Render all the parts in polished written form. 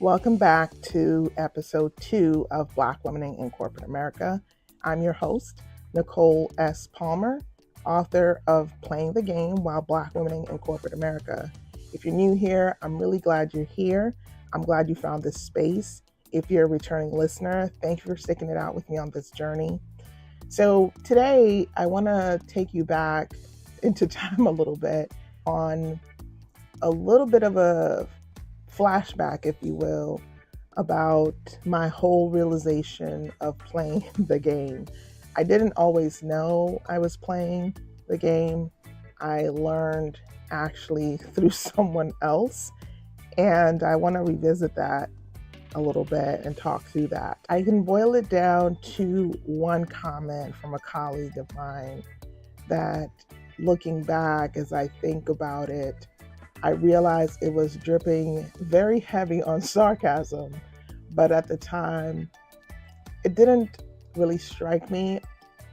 Welcome back to episode 2 of Black Women in Corporate America. I'm your host, Nicole S. Palmer, author of Playing the Game While Black Women in Corporate America. If you're new here, I'm really glad you're here. I'm glad you found this space. If you're a returning listener, thank you for sticking it out with me on this journey. So today, I want to take you back into time a little bit on a little bit of a flashback, if you will, about my whole realization of playing the game. I didn't always know I was playing the game. I learned actually through someone else, and I want to revisit that a little bit and talk through that. I can boil it down to one comment from a colleague of mine that, looking back as I think about it, I realized it was dripping very heavy on sarcasm, but at the time, it didn't really strike me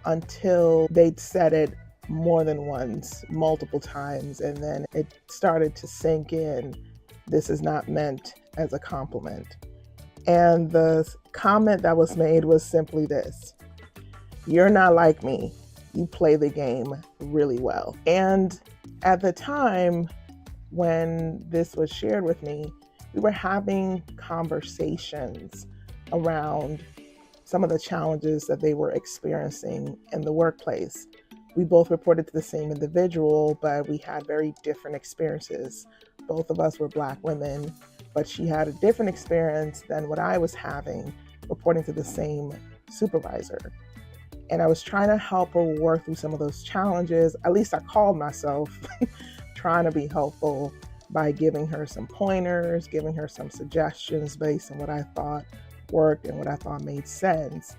until they'd said it more than once, multiple times, and then it started to sink in. This is not meant as a compliment. And the comment that was made was simply this: "You're not like me. You play the game really well." And at the time, when this was shared with me, we were having conversations around some of the challenges that they were experiencing in the workplace. We both reported to the same individual, but we had very different experiences. Both of us were Black women, but she had a different experience than what I was having, reporting to the same supervisor. And I was trying to help her work through some of those challenges. At least I called myself trying to be helpful by giving her some pointers, giving her some suggestions based on what I thought worked and what I thought made sense.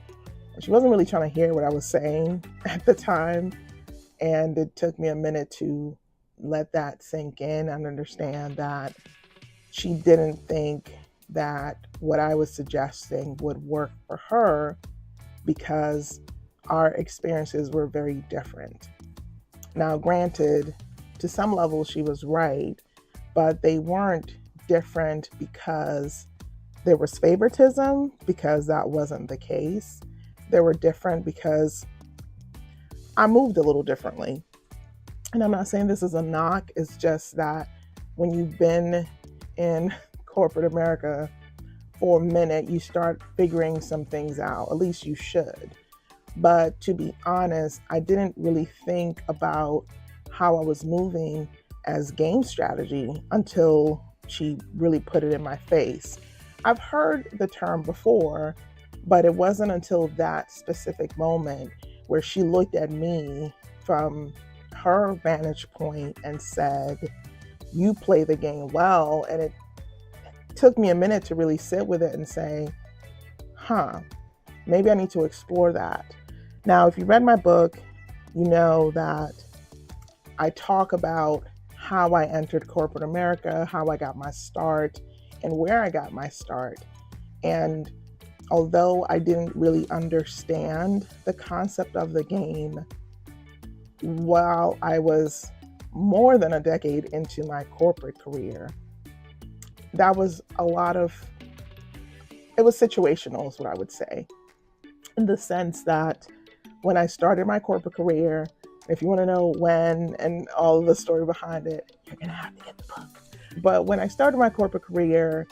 And she wasn't really trying to hear what I was saying at the time. And it took me a minute to let that sink in and understand that she didn't think that what I was suggesting would work for her because our experiences were very different. Now, granted, to some level she was right, but they weren't different because there was favoritism, because that wasn't the case. They were different because I moved a little differently. And I'm not saying this is a knock, it's just that when you've been in corporate America for a minute, you start figuring some things out, at least you should. But to be honest, I didn't really think about how I was moving as game strategy until she really put it in my face. I've heard the term before, but it wasn't until that specific moment where she looked at me from her vantage point and said, "You play the game well." And it took me a minute to really sit with it and say, maybe I need to explore that. Now, if you read my book, you know that I talk about how I entered corporate America, how I got my start, and where I got my start. And although I didn't really understand the concept of the game while I was more than a decade into my corporate career, that was it was situational is what I would say, in the sense that when I started my corporate career, if you want to know when and all the story behind it, you're going to have to get the book. But when I started my corporate career,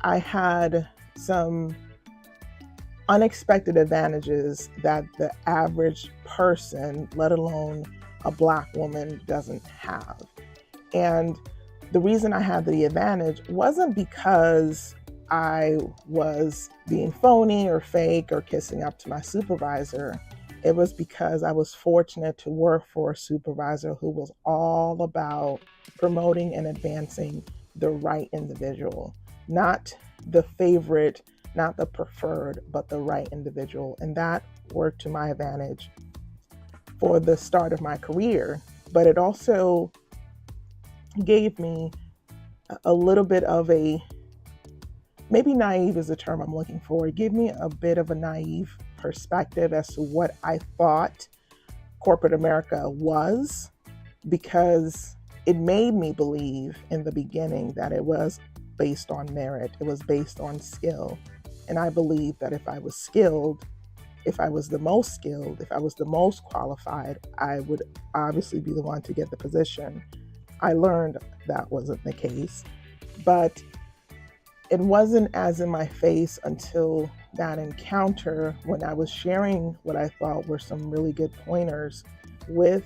I had some unexpected advantages that the average person, let alone a Black woman, doesn't have. And the reason I had the advantage wasn't because I was being phony or fake or kissing up to my supervisor. It was because I was fortunate to work for a supervisor who was all about promoting and advancing the right individual, not the favorite, not the preferred, but the right individual. And that worked to my advantage for the start of my career. But it also gave me a little bit of maybe naive is the term I'm looking for. It gave me a bit of a naive perspective as to what I thought corporate America was, because it made me believe in the beginning that it was based on merit. It was based on skill. And I believe that if I was skilled, if I was the most skilled, if I was the most qualified, I would obviously be the one to get the position. I learned that wasn't the case, but it wasn't as in my face until that encounter when I was sharing what I thought were some really good pointers with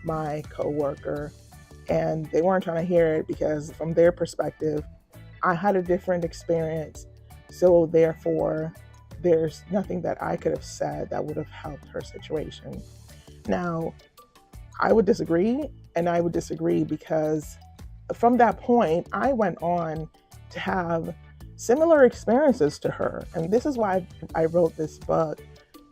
my coworker, and they weren't trying to hear it because from their perspective, I had a different experience. So therefore, there's nothing that I could have said that would have helped her situation. Now, I would disagree, and I would disagree because from that point, I went on to have similar experiences to her. And this is why I wrote this book.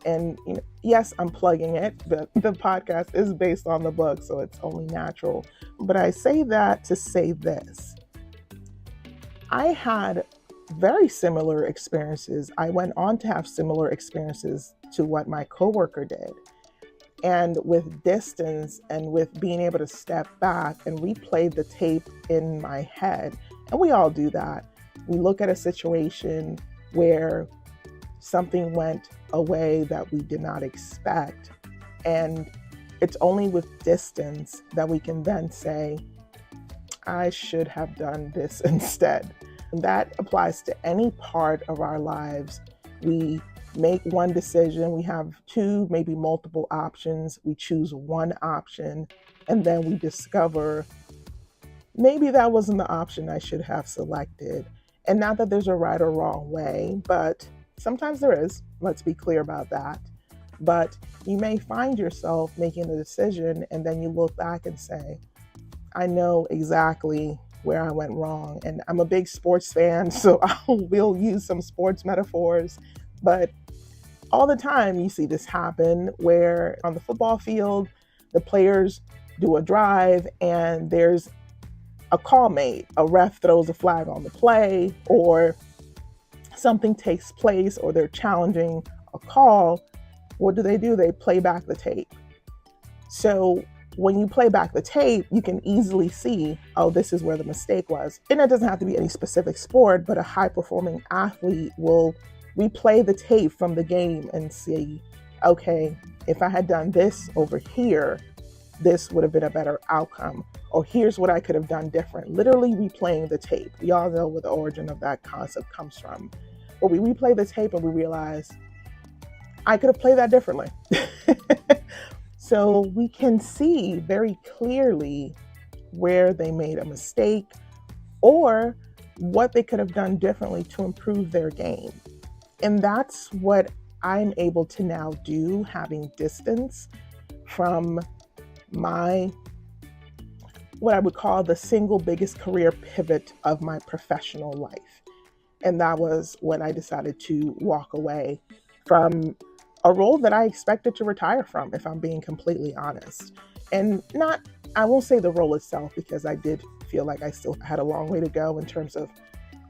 And yes, I'm plugging it. The podcast is based on the book, so it's only natural. But I say that to say this. I had very similar experiences. I went on to have similar experiences to what my coworker did. And with distance and with being able to step back and replay the tape in my head, and we all do that. We look at a situation where something went a way that we did not expect. And it's only with distance that we can then say, I should have done this instead. And that applies to any part of our lives. We make one decision, we have two, maybe multiple options. We choose one option, and then we discover maybe that wasn't the option I should have selected. And not that there's a right or wrong way, but sometimes there is. Let's be clear about that. But you may find yourself making a decision, and then you look back and say, I know exactly where I went wrong. And I'm a big sports fan, so we'll use some sports metaphors. But all the time you see this happen where on the football field, the players do a drive and there's a call made. A ref throws a flag on the play, or something takes place, or they're challenging a call. What do? They play back the tape. So when you play back the tape, you can easily see, oh, this is where the mistake was. And it doesn't have to be any specific sport, but a high-performing athlete will replay the tape from the game and see, okay, if I had done this over here, this would have been a better outcome. Or here's what I could have done different. Literally replaying the tape. We all know where the origin of that concept comes from. But we replay the tape and we realize, I could have played that differently. So we can see very clearly where they made a mistake or what they could have done differently to improve their game. And that's what I'm able to now do, having distance from my, what I would call the single biggest career pivot of my professional life. And that was when I decided to walk away from a role that I expected to retire from, if I'm being completely honest. And I won't say the role itself, because I did feel like I still had a long way to go in terms of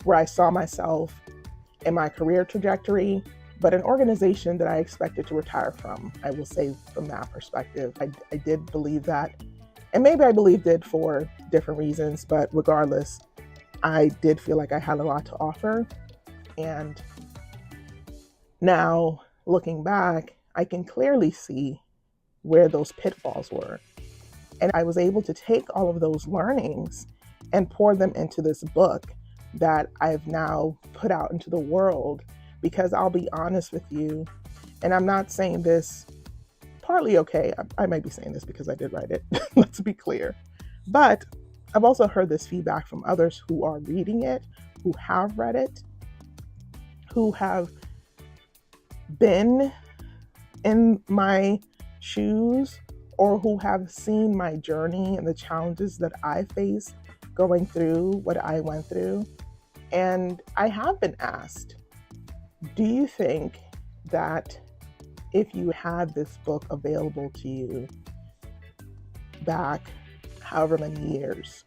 where I saw myself in my career trajectory, but an organization that I expected to retire from. I will say from that perspective, I did believe that. And maybe I believed it for different reasons, but regardless, I did feel like I had a lot to offer. And now, looking back, I can clearly see where those pitfalls were. And I was able to take all of those learnings and pour them into this book that I've now put out into the world. Because I'll be honest with you, and I'm not saying this partly okay, I might be saying this because I did write it, let's be clear. But I've also heard this feedback from others who are reading it, who have read it, who have been in my shoes, or who have seen my journey and the challenges that I faced going through what I went through. And I have been asked, do you think that if you had this book available to you back however many years,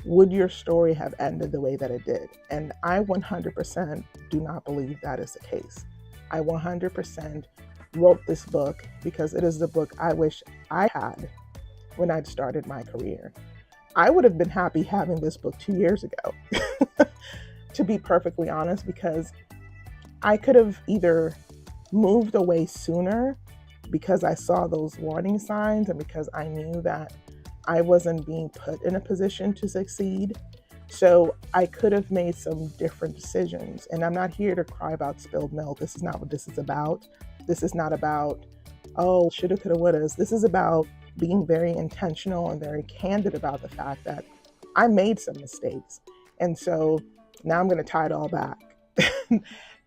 would your story have ended the way that it did? And I 100% do not believe that is the case. I 100% wrote this book because it is the book I wish I had when I'd started my career. I would have been happy having this book 2 years ago. to be perfectly honest, because I could have either moved away sooner because I saw those warning signs and because I knew that I wasn't being put in a position to succeed. So I could have made some different decisions. And I'm not here to cry about spilled milk. This is not what this is about. This is not about, oh, shoulda, coulda, wouldas. This is about being very intentional and very candid about the fact that I made some mistakes. And so now I'm going to tie it all back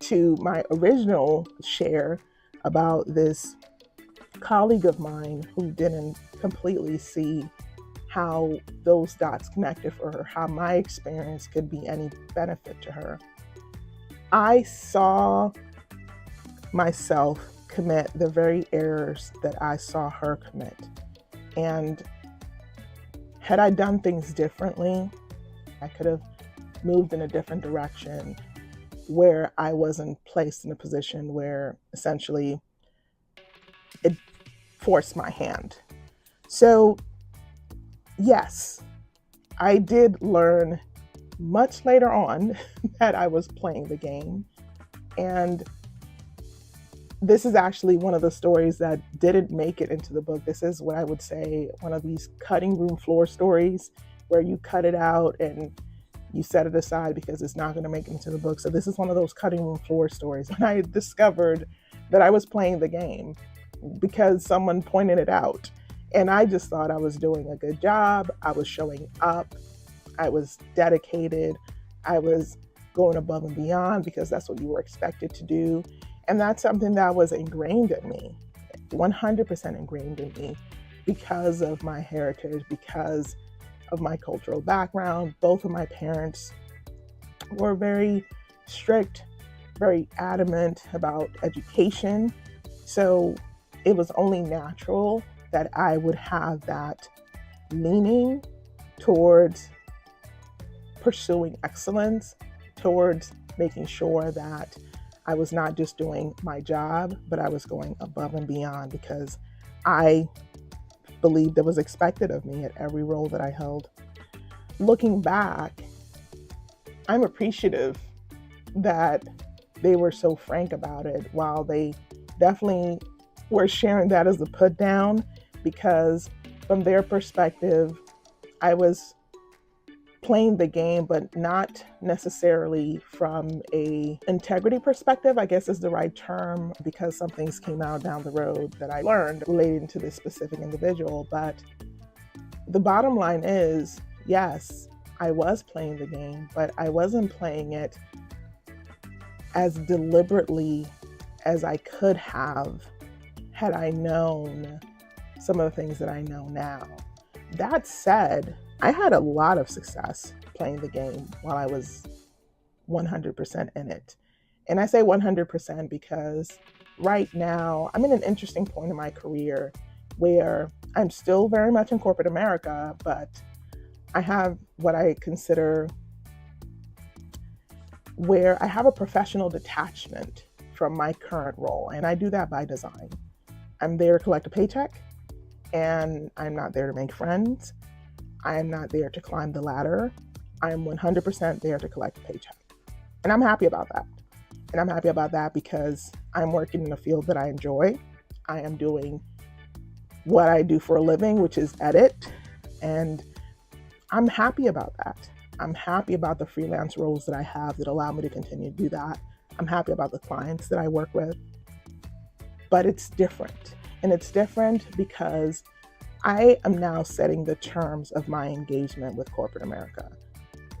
to my original share about this colleague of mine who didn't completely see how those dots connected for her, how my experience could be any benefit to her. I saw myself commit the very errors that I saw her commit. And had I done things differently, I could have moved in a different direction where I wasn't placed in a position where essentially it forced my hand. So yes, I did learn much later on that I was playing the game. And this is actually one of the stories that didn't make it into the book. This is what I would say, one of these cutting room floor stories where you cut it out and you set it aside because it's not going to make it into the book. So this is one of those cutting room floor stories when I discovered that I was playing the game because someone pointed it out. And I just thought I was doing a good job. I was showing up. I was dedicated. I was going above and beyond because that's what you were expected to do. And that's something that was ingrained in me, 100% ingrained in me because of my heritage, because of my cultural background. Both of my parents were very strict, very adamant about education. So it was only natural that I would have that leaning towards pursuing excellence, towards making sure that I was not just doing my job, but I was going above and beyond because I believed it was expected of me at every role that I held. Looking back, I'm appreciative that they were so frank about it, while they definitely were sharing that as a put down, because from their perspective, I was playing the game, but not necessarily from a integrity perspective, I guess is the right term, because some things came out down the road that I learned relating to this specific individual. But the bottom line is, yes, I was playing the game, but I wasn't playing it as deliberately as I could have had I known some of the things that I know now. That said, I had a lot of success playing the game while I was 100% in it. And I say 100% because right now I'm in an interesting point in my career where I'm still very much in corporate America, but I have what I consider where I have a professional detachment from my current role. And I do that by design. I'm there to collect a paycheck, and I'm not there to make friends. I am not there to climb the ladder. I am 100% there to collect a paycheck. And I'm happy about that. And I'm happy about that because I'm working in a field that I enjoy. I am doing what I do for a living, which is edit. And I'm happy about that. I'm happy about the freelance roles that I have that allow me to continue to do that. I'm happy about the clients that I work with. But it's different. And it's different because I am now setting the terms of my engagement with corporate America.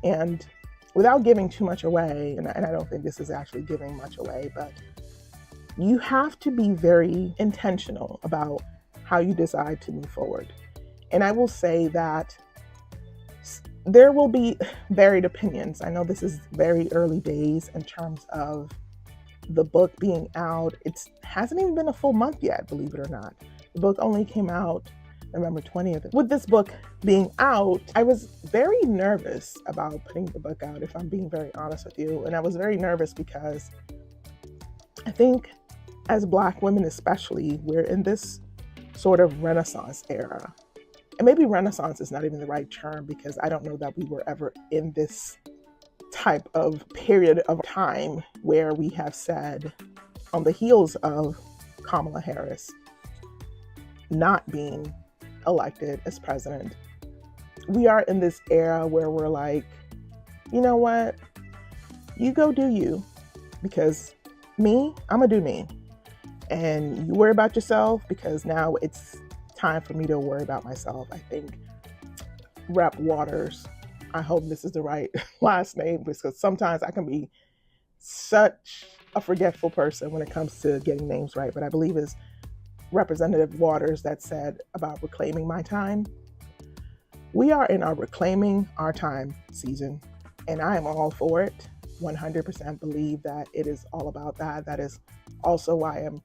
And without giving too much away, and I don't think this is actually giving much away, but you have to be very intentional about how you decide to move forward. And I will say that there will be varied opinions. I know this is very early days in terms of the book being out. It hasn't even been a full month yet, believe it or not. The book only came out November 20th. With this book being out, I was very nervous about putting the book out, if I'm being very honest with you. And I was very nervous because I think as Black women especially, we're in this sort of Renaissance era. And maybe Renaissance is not even the right term because I don't know that we were ever in this type of period of time where we have said, on the heels of Kamala Harris not being elected as president, we are in this era where we're like, you know what? You go do you, because me, I'm gonna do me. And you worry about yourself, because now it's time for me to worry about myself. I think Rep. Waters, I hope this is the right last name, because sometimes I can be such a forgetful person when it comes to getting names right. But I believe it's Representative Waters that said about reclaiming my time. We are in our reclaiming our time season, and I am all for it. 100% believe that it is all about that. That is also why I'm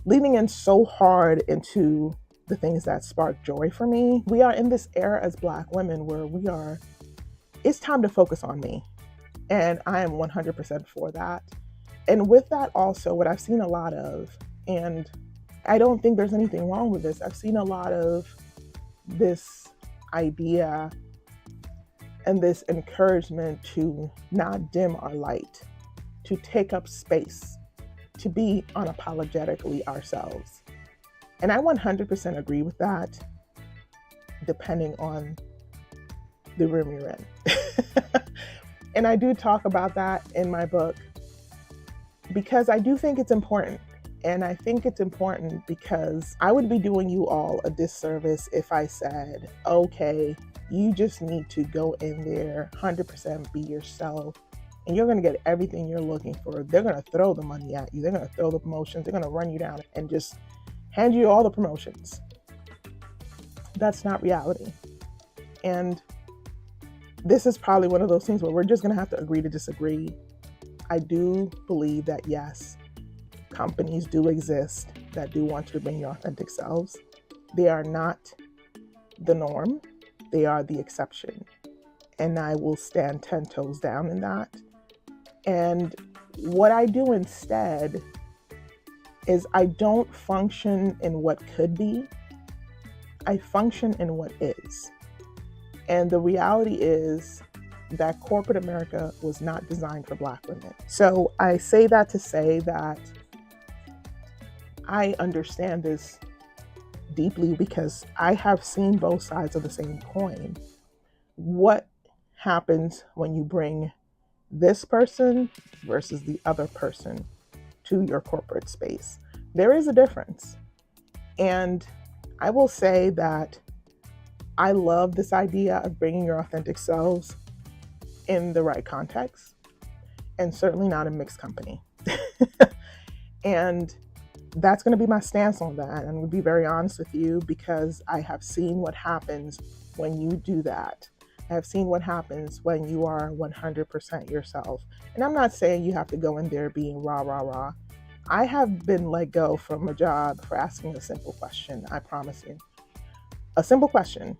leaning in so hard into the things that spark joy for me. We are in this era as Black women where it's time to focus on me. And I am 100% for that. And with that also, what I've seen a lot of, and I don't think there's anything wrong with this, I've seen a lot of this idea and this encouragement to not dim our light, to take up space, to be unapologetically ourselves. And I 100% agree with that, depending on the room you're in. And I do talk about that in my book, because I do think it's important. And I think it's important because I would be doing you all a disservice if I said, okay, you just need to go in there, 100% be yourself, and you're going to get everything you're looking for. They're going to throw the money at you. They're going to throw the promotions. They're going to run you down and just hand you all the promotions. That's not reality. And this is probably one of those things where we're just going to have to agree to disagree. I do believe that, yes, companies do exist that do want you to bring your authentic selves. They are not the norm. They are the exception. And I will stand 10 toes down in that. And what I do instead is I don't function in what could be. I function in what is. And the reality is that corporate America was not designed for Black women. So I say that to say that I understand this deeply because I have seen both sides of the same coin. What happens when you bring this person versus the other person to your corporate space? There is a difference. And I will say that I love this idea of bringing your authentic selves in the right context, and certainly not in mixed company. And that's going to be my stance on that. And I'm going to be very honest with you, because I have seen what happens when you do that. I have seen what happens when you are 100% yourself. And I'm not saying you have to go in there being rah, rah, rah. I have been let go from a job for asking a simple question. I promise you. A simple question.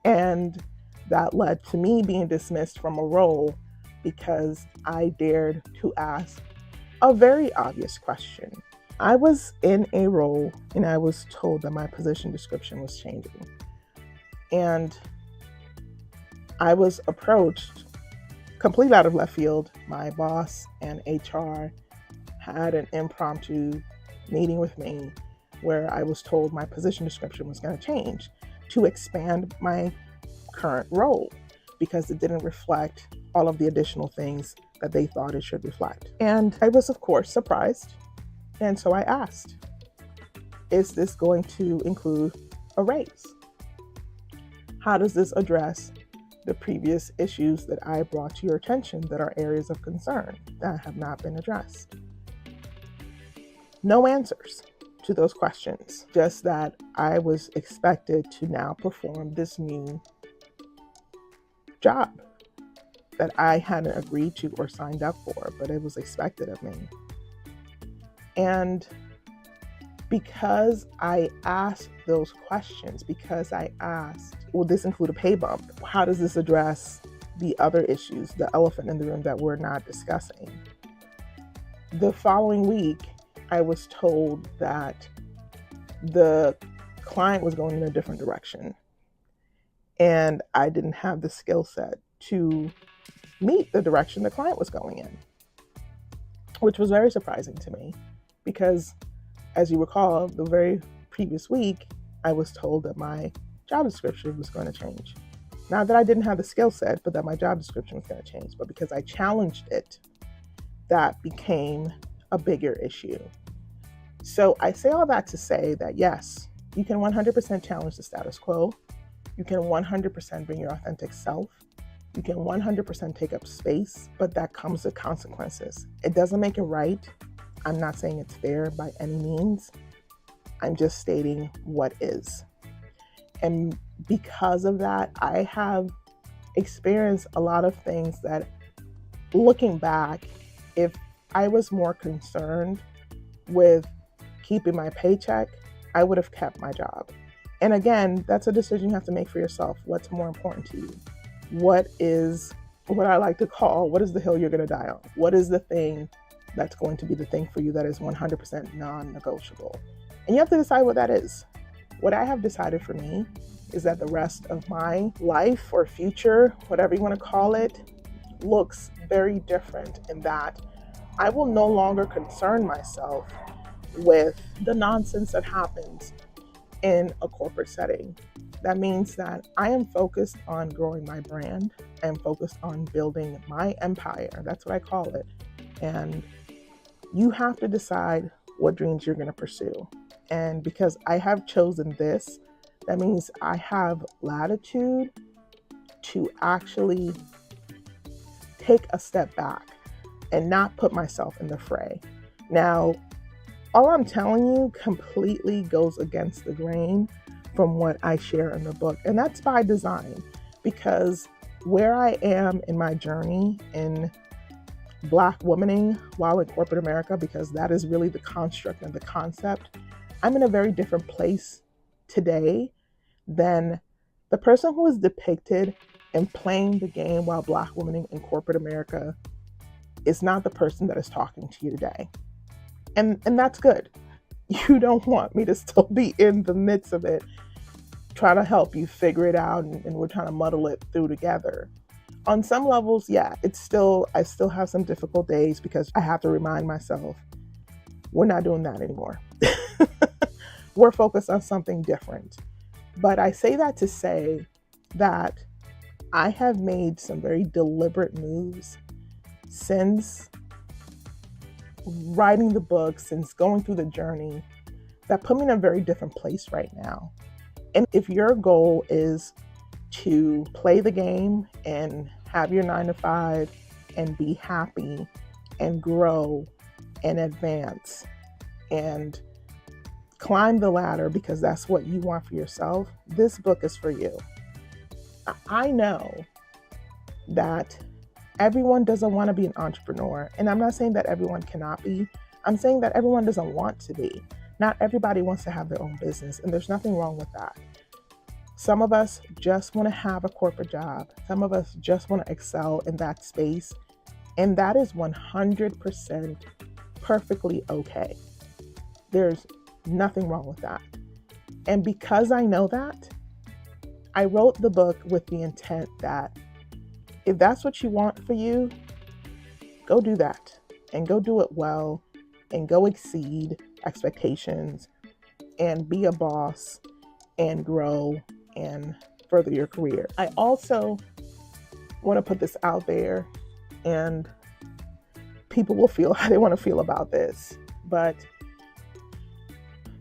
And that led to me being dismissed from a role because I dared to ask a very obvious question. I was in a role and I was told that my position description was changing. And I was approached completely out of left field. My boss and HR had an impromptu meeting with me where I was told my position description was going to change to expand my current role because it didn't reflect all of the additional things that they thought it should reflect. And I was, of course, surprised. And so I asked, is this going to include a raise? How does this address the previous issues that I brought to your attention that are areas of concern that have not been addressed? No answers to those questions, just that I was expected to now perform this new job that I hadn't agreed to or signed up for, but it was expected of me. And because I asked those questions, because I asked, will this include a pay bump? How does this address the other issues, the elephant in the room that we're not discussing? The following week, I was told that the client was going in a different direction. And I didn't have the skill set to meet the direction the client was going in, which was very surprising to me because, as you recall, the very previous week, I was told that my job description was going to change. Not that I didn't have the skill set, but that my job description was going to change. But because I challenged it, that became a bigger issue. So I say all that to say that yes, you can 100% challenge the status quo. You can 100% bring your authentic self. You can 100% take up space, but that comes with consequences. It doesn't make it right. I'm not saying it's fair by any means. I'm just stating what is. And because of that, I have experienced a lot of things that, looking back, if I was more concerned with keeping my paycheck, I would have kept my job. And again, that's a decision you have to make for yourself. What's more important to you? What is what I like to call, what is the hill you're going to die on? What is the thing that's going to be the thing for you that is 100% non-negotiable? And you have to decide what that is. What I have decided for me is that the rest of my life or future, whatever you want to call it, looks very different in that I will no longer concern myself with the nonsense that happens in a corporate setting. That means that I am focused on growing my brand. I am focused on building my empire. That's what I call it. And you have to decide what dreams you're going to pursue. And because I have chosen this, that means I have latitude to actually take a step back and not put myself in the fray. Now, all I'm telling you completely goes against the grain from what I share in the book. And that's by design, because where I am in my journey in Black womaning while in corporate America, because that is really the construct and the concept, I'm in a very different place today than the person who is depicted in Playing the Game while Black womaning in corporate America is not the person that is talking to you today. And that's good. You don't want me to still be in the midst of it, trying to help you figure it out, and we're trying to muddle it through together. On some levels, yeah, I still have some difficult days because I have to remind myself, we're not doing that anymore. We're focused on something different. But I say that to say that I have made some very deliberate moves since writing the book, since going through the journey, that put me in a very different place right now. And if your goal is to play the game and have your 9-to-5 and be happy and grow and advance and climb the ladder because that's what you want for yourself, this book is for you. I know that everyone doesn't want to be an entrepreneur. And I'm not saying that everyone cannot be. I'm saying that everyone doesn't want to be. Not everybody wants to have their own business, and there's nothing wrong with that. Some of us just want to have a corporate job. Some of us just want to excel in that space. And that is 100% perfectly okay. There's nothing wrong with that. And because I know that, I wrote the book with the intent that if that's what you want for you, go do that and go do it well and go exceed expectations and be a boss and grow and further your career. I also want to put this out there, and people will feel how they want to feel about this, but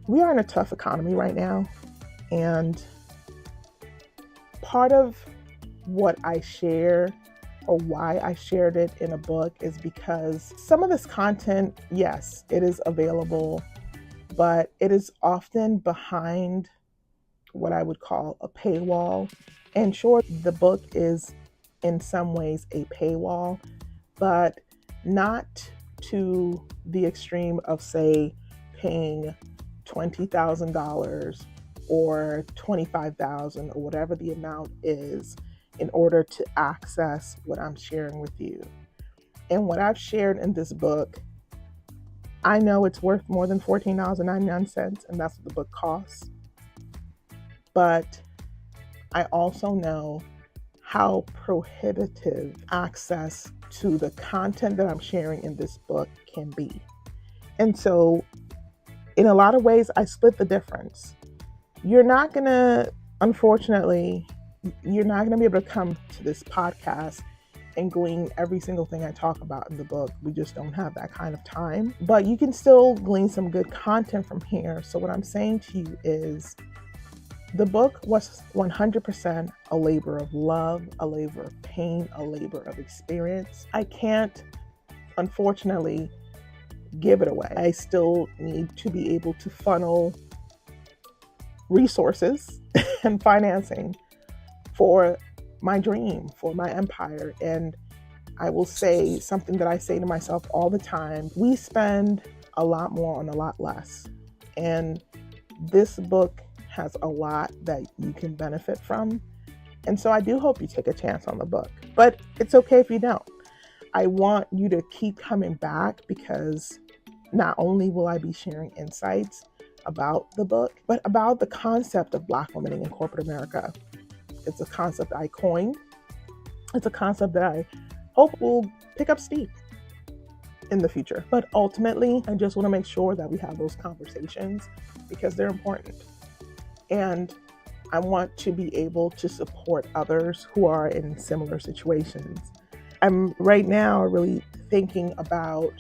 we are in a tough economy right now. And part of what I share, or why I shared it in a book, is because some of this content, yes, it is available, but it is often behind what I would call a paywall. And sure, the book is in some ways a paywall, but not to the extreme of, say, paying $20,000 or $25,000 or whatever the amount is in order to access what I'm sharing with you. And what I've shared in this book, I know it's worth more than $14.99, and that's what the book costs. But I also know how prohibitive access to the content that I'm sharing in this book can be. And so in a lot of ways, I split the difference. Unfortunately, you're not going to be able to come to this podcast and glean every single thing I talk about in the book. We just don't have that kind of time. But you can still glean some good content from here. So what I'm saying to you is the book was 100% a labor of love, a labor of pain, a labor of experience. I can't, unfortunately, give it away. I still need to be able to funnel resources and financing for my dream, for my empire. And I will say something that I say to myself all the time: we spend a lot more on a lot less. And this book has a lot that you can benefit from. And so I do hope you take a chance on the book, but it's okay if you don't. I want you to keep coming back, because not only will I be sharing insights about the book, but about the concept of Black women in corporate America. It's a concept I coined. It's a concept that I hope will pick up steam in the future. But ultimately, I just want to make sure that we have those conversations, because they're important. And I want to be able to support others who are in similar situations. I'm right now really thinking about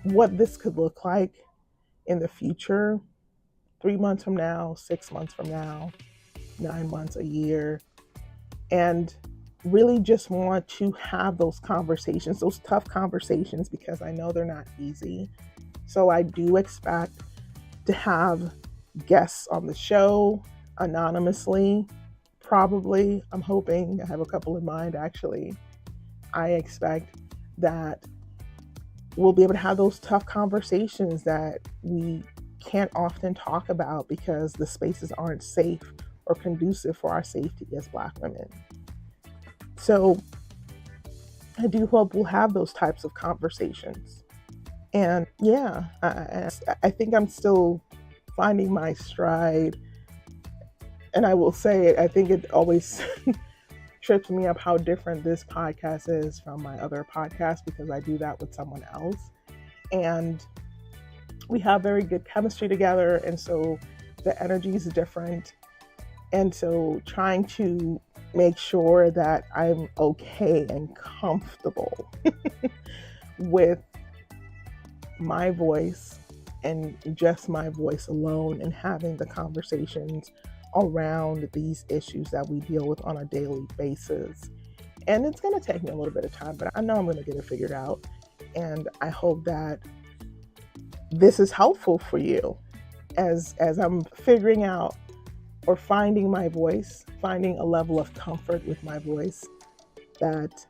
what this could look like in the future, 3 months from now, 6 months from now, 9 months, a year, and really just want to have those conversations, those tough conversations, because I know they're not easy. So I do expect to have guests on the show anonymously, probably. I'm hoping. I have a couple in mind, actually. I expect that we'll be able to have those tough conversations that we can't often talk about because the spaces aren't safe or conducive for our safety as Black women. So I do hope we'll have those types of conversations. And yeah, I think I'm still finding my stride. And I will say, I think it always trips me up how different this podcast is from my other podcast, because I do that with someone else. And we have very good chemistry together. And so the energy is different. And so trying to make sure that I'm okay and comfortable with my voice and just my voice alone, and having the conversations around these issues that we deal with on a daily basis. And it's going to take me a little bit of time, but I know I'm going to get it figured out. And I hope that this is helpful for you as I'm figuring out or finding my voice, finding a level of comfort with my voice that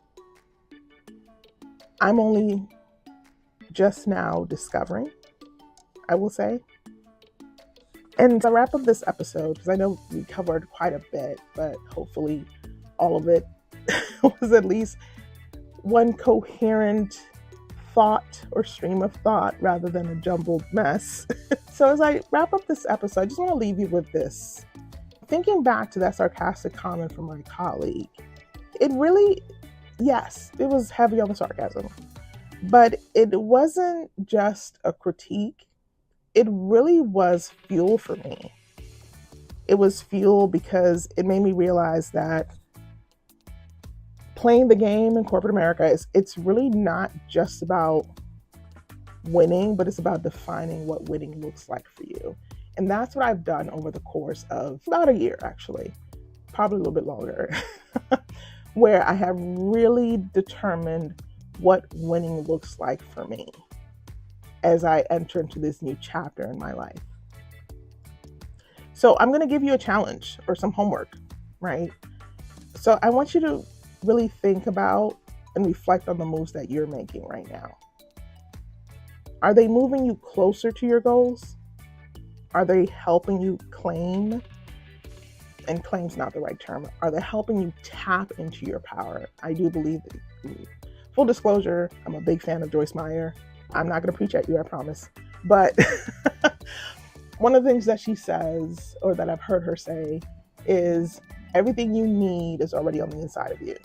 I'm only just now discovering, I will say. And to wrap up this episode, because I know we covered quite a bit, but hopefully all of it was at least one coherent thought or stream of thought rather than a jumbled mess. So as I wrap up this episode, I just want to leave you with this. Thinking back to that sarcastic comment from my colleague, it really, yes, it was heavy on the sarcasm, but it wasn't just a critique. It really was fuel for me. It was fuel because it made me realize that playing the game in corporate America it's really not just about winning, but it's about defining what winning looks like for you. And that's what I've done over the course of about a year, actually, probably a little bit longer, where I have really determined what winning looks like for me as I enter into this new chapter in my life. So I'm going to give you a challenge or some homework, right? So I want you to really think about and reflect on the moves that you're making right now. Are they moving you closer to your goals? Are they helping you claim? And claim's not the right term. Are they helping you tap into your power? I do believe that, full disclosure, I'm a big fan of Joyce Meyer. I'm not going to preach at you, I promise. But one of the things that she says, or that I've heard her say, is Everything you need is already on the inside of you.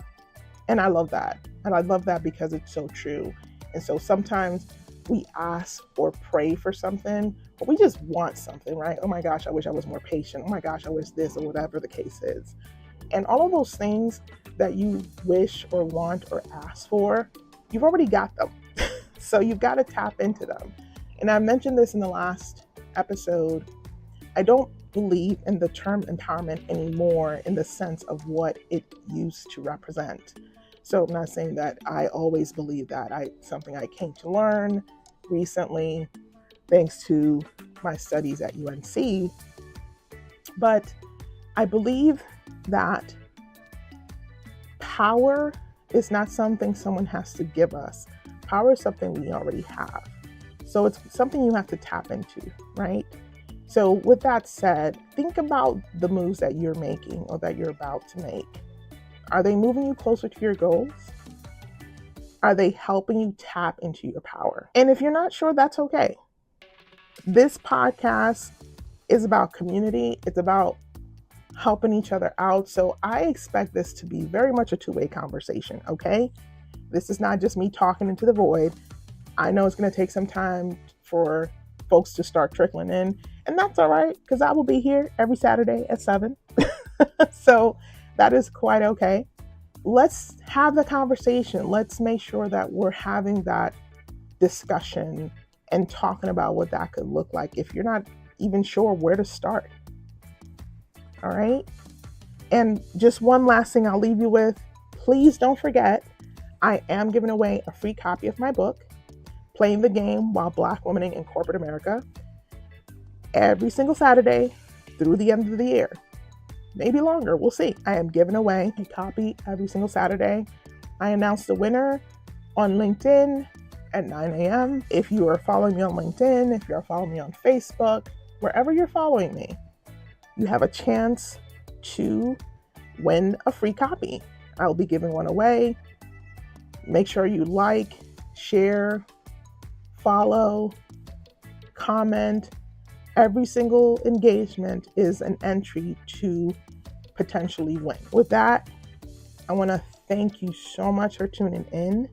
And I love that. And I love that because it's so true. And so sometimes we ask or pray for something, but we just want something, right? Oh my gosh, I wish I was more patient. Oh my gosh, I wish this, or whatever the case is. And all of those things that you wish or want or ask for, you've already got them. So you've got to tap into them. And I mentioned this in the last episode. I don't believe in the term empowerment anymore in the sense of what it used to represent. So I'm not saying that I always believe that. Something I came to learn recently thanks to my studies at UNC. But I believe that power is not something someone has to give us. Power is something we already have. So it's something you have to tap into, right? So with that said, think about the moves that you're making or that you're about to make. Are they moving you closer to your goals? Are they helping you tap into your power? And if you're not sure, that's okay. This podcast is about community. It's about helping each other out. So I expect this to be very much a two-way conversation, okay? This is not just me talking into the void. I know it's going to take some time for folks to start trickling in, and that's all right, because I will be here every Saturday at 7. So that is quite okay. Let's have the conversation. Let's make sure that we're having that discussion and talking about what that could look like if you're not even sure where to start. All right. And just one last thing I'll leave you with. Please don't forget, I am giving away a free copy of my book, Playing the Game While Black Womening in Corporate America, every single Saturday through the end of the year. Maybe longer, we'll see. I am giving away a copy every single Saturday. I announce the winner on LinkedIn at 9 a.m. If you are following me on LinkedIn, if you're following me on Facebook, wherever you're following me, you have a chance to win a free copy. I'll be giving one away. Make sure you like, share, follow, comment. Every single engagement is an entry to potentially win. With that, I want to thank you so much for tuning in.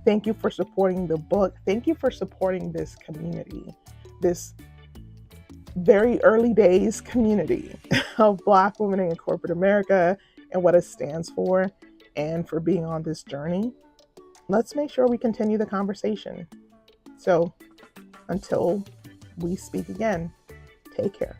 Thank you for supporting the book. Thank you for supporting this community, this very early days community of Black women in corporate America and what it stands for, and for being on this journey. Let's make sure we continue the conversation. So until we speak again, take care.